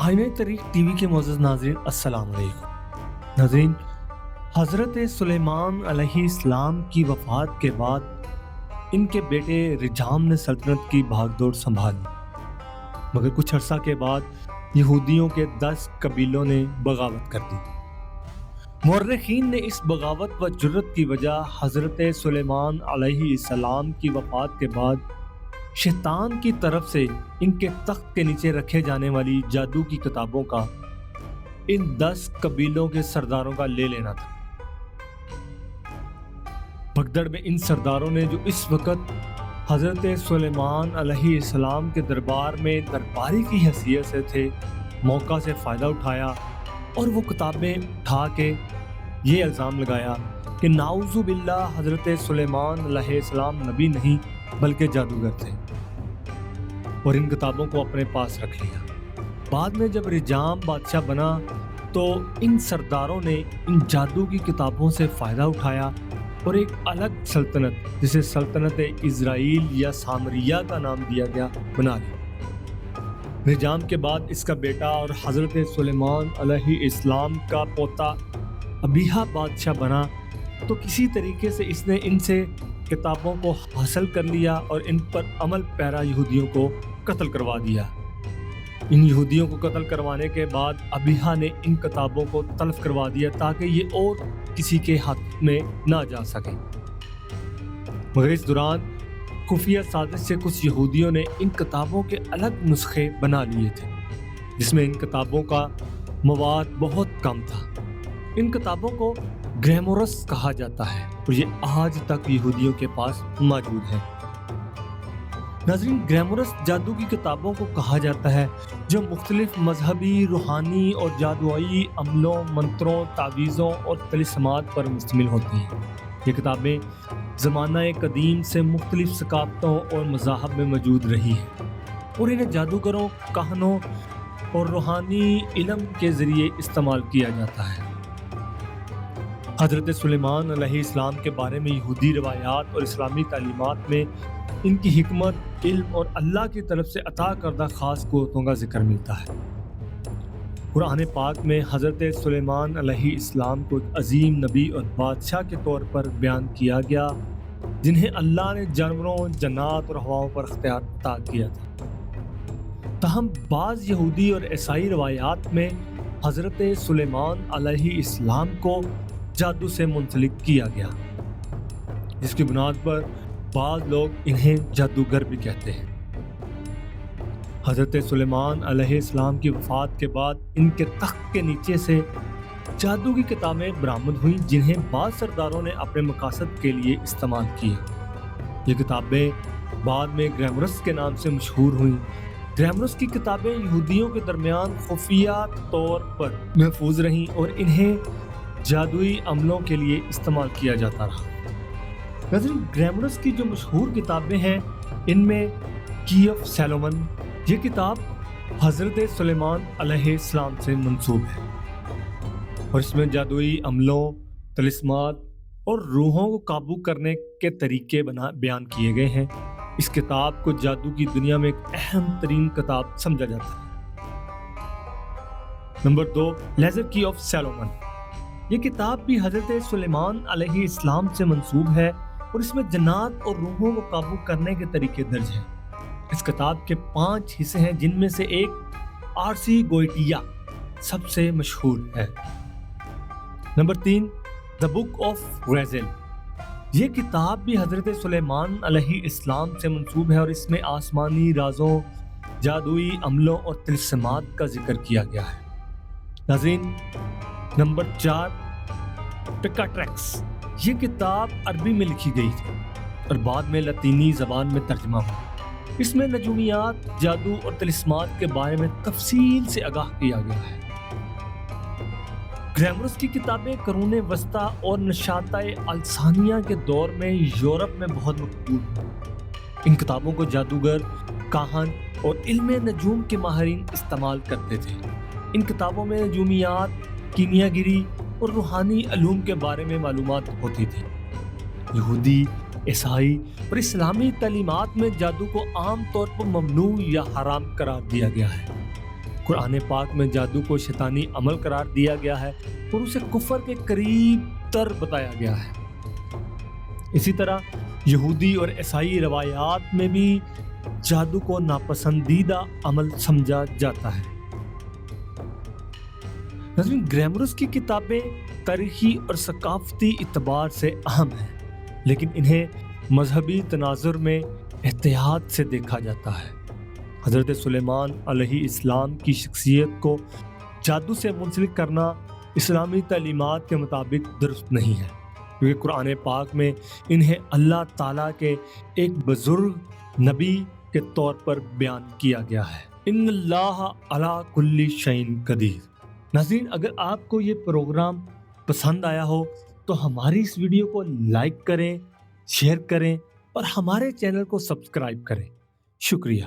آئینہ طریق T V کے معزز ناظرین السلام علیکم۔ ناظرین، حضرت سلیمان علیہ السلام کی وفات کے بعد ان کے بیٹے رجام نے سلطنت کی بھاگ دوڑ سنبھالی، مگر کچھ عرصہ کے بعد یہودیوں کے 10 قبیلوں نے بغاوت کر دی۔ مورخین نے اس بغاوت و جرت کی وجہ حضرت سلیمان علیہ السلام کی وفات کے بعد شیطان کی طرف سے ان کے تخت کے نیچے رکھے جانے والی جادو کی کتابوں کا ان 10 قبیلوں کے سرداروں کا لے لینا تھا۔ بھگدڑ میں ان سرداروں نے، جو اس وقت حضرت سلیمان علیہ السلام کے دربار میں درباری کی حیثیت سے تھے، موقع سے فائدہ اٹھایا اور وہ کتابیں اٹھا کے یہ الزام لگایا کہ نعوذ باللہ حضرت سلیمان علیہ السلام نبی نہیں بلکہ جادوگر تھے، اور ان کتابوں کو اپنے پاس رکھ لیا۔ بعد میں جب رجام بادشاہ بنا تو ان سرداروں نے ان جادو کی کتابوں سے فائدہ اٹھایا اور ایک الگ سلطنت، جسے سلطنت اسرائیل یا سامریہ کا نام دیا گیا، بنا لی۔ رجام کے بعد اس کا بیٹا اور حضرت سلیمان علیہ السلام کا پوتا ابیہا بادشاہ بنا، تو کسی طریقے سے اس نے ان سے کتابوں کو حاصل کر لیا اور ان پر عمل پیرا یہودیوں کو قتل کروا دیا۔ ان یہودیوں کو قتل کروانے کے بعد ابیہا نے ان کتابوں کو تلف کروا دیا تاکہ یہ اور کسی کے ہاتھ میں نہ جا سکیں، مگر اس دوران خفیہ سازش سے کچھ یہودیوں نے ان کتابوں کے الگ نسخے بنا لیے تھے، جس میں ان کتابوں کا مواد بہت کم تھا۔ ان کتابوں کو گریمورس کہا جاتا ہے اور یہ آج تک یہودیوں کے پاس موجود ہے۔ ناظرین، گریمورس جادو کی کتابوں کو کہا جاتا ہے جو مختلف مذہبی، روحانی اور جادوئی عملوں، منتروں، تعویذوں اور طلسمات پر مشتمل ہوتی ہیں۔ یہ کتابیں زمانہ قدیم سے مختلف ثقافتوں اور مذاہب میں موجود رہی ہیں اور انہیں جادوگروں، کاہنوں اور روحانی علم کے ذریعے استعمال کیا جاتا ہے۔ حضرت سلیمان علیہ السلام کے بارے میں یہودی روایات اور اسلامی تعلیمات میں ان کی حکمت، علم اور اللہ کی طرف سے عطا کردہ خاص قوتوں کا ذکر ملتا ہے۔ قرآن پاک میں حضرت سلیمان علیہ السلام کو ایک عظیم نبی اور بادشاہ کے طور پر بیان کیا گیا، جنہیں اللہ نے جانوروں، جنات اور ہواؤں پر اختیار عطا کیا تھا۔ تاہم بعض یہودی اور عیسائی روایات میں حضرت سلیمان علیہ السلام کو جادو سے منسلک کیا گیا، جس کی بنیاد پر بعض لوگ انہیں جادوگر بھی کہتے ہیں۔ حضرت سلیمان علیہ السلام کی وفات کے بعد ان کے تخت کے نیچے سے جادو کی کتابیں برآمد ہوئیں، جنہیں بعض سرداروں نے اپنے مقاصد کے لیے استعمال کیا۔ یہ کتابیں بعد میں گریمورس کے نام سے مشہور ہوئیں۔ گریمورس کی کتابیں یہودیوں کے درمیان خفیہ طور پر محفوظ رہیں اور انہیں جادوئی عملوں کے لیے استعمال کیا جاتا رہا۔ ناظرین، گریمورس کی جو مشہور کتابیں ہیں، ان میں کی آف سیلومن، یہ کتاب حضرت سلیمان علیہ السلام سے منسوب ہے اور اس میں جادوئی عملوں، طلسمات اور روحوں کو قابو کرنے کے طریقے بیان کیے گئے ہیں۔ اس کتاب کو جادو کی دنیا میں ایک اہم ترین کتاب سمجھا جاتا ہے۔ نمبر 2، لیزر کی آف سیلومن۔ یہ کتاب بھی حضرت سلیمان علیہ السلام سے منسوب ہے اور اس میں جنات اور روحوں کو قابو کرنے کے طریقے درج ہیں۔ اس کتاب کے 5 حصے ہیں، جن میں سے ایک آرسی گوئٹیا سب سے مشہور ہے۔ Number 3، the book of ریزل۔ یہ کتاب بھی حضرت سلیمان علیہ السلام سے منسوب ہے اور اس میں آسمانی رازوں، جادوئی عملوں اور طلسمات کا ذکر کیا گیا ہے۔ ناظرین، نمبر 4، ٹکاٹریکس۔ یہ کتاب عربی میں لکھی گئی تھی اور بعد میں لاطینی زبان میں ترجمہ ہوئی۔ اس میں نجومیات، جادو اور طلسمات کے بارے میں تفصیل سے آگاہ کیا گیا ہے۔ گریمورس کی کتابیں قرون وسطیٰ اور نشاطہ الثانیہ کے دور میں یورپ میں بہت مقبول ہیں۔ ان کتابوں کو جادوگر، کاہن اور علم نجوم کے ماہرین استعمال کرتے تھے۔ ان کتابوں میں نجومیات، کیمیا گری اور روحانی علوم کے بارے میں معلومات ہوتی تھی۔ یہودی، عیسائی اور اسلامی تعلیمات میں جادو کو عام طور پر ممنوع یا حرام قرار دیا گیا ہے۔ قرآن پاک میں جادو کو شیطانی عمل قرار دیا گیا ہے اور اسے کفر کے قریب تر بتایا گیا ہے۔ اسی طرح یہودی اور عیسائی روایات میں بھی جادو کو ناپسندیدہ عمل سمجھا جاتا ہے۔ ناظرین، گریمرس کی کتابیں تاریخی اور ثقافتی اعتبار سے اہم ہیں، لیکن انہیں مذہبی تناظر میں احتیاط سے دیکھا جاتا ہے۔ حضرت سلیمان علیہ السلام کی شخصیت کو جادو سے منسلک کرنا اسلامی تعلیمات کے مطابق درست نہیں ہے، کیونکہ قرآن پاک میں انہیں اللہ تعالیٰ کے ایک بزرگ نبی کے طور پر بیان کیا گیا ہے۔ ان اللہ علی کل شیء قدیر۔ ناظرین، اگر آپ کو یہ پروگرام پسند آیا ہو تو ہماری اس ویڈیو کو لائک کریں، شیئر کریں اور ہمارے چینل کو سبسکرائب کریں۔ شکریہ۔